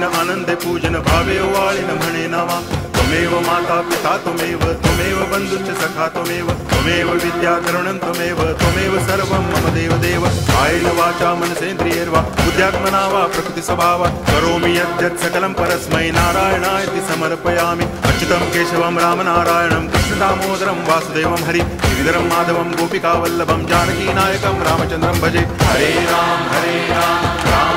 पूजेन आनंदे पूजन भावे वाळिन म्हणे नामा त्वमेव माता पिता त्वमेव बंधुश्च सखा त्वमेव विद्या तरुणं त्वमेव सर्वं मम देव कायेन वाचा मनसेन्द्रियैर्वा बुद्ध्यात्मना वा प्रकृति स्वभावात् करोमि यद्यत् सकलं परस्मै नारायणायति समर्पयामि अच्युतं केशवं रामनारायणं कृष्णदामोदरं वासुदेवं हरि गिरिधरं माधवं गोपिकावल्लभं जानकीनायकं रामचन्द्रं भजे। हरे राम राम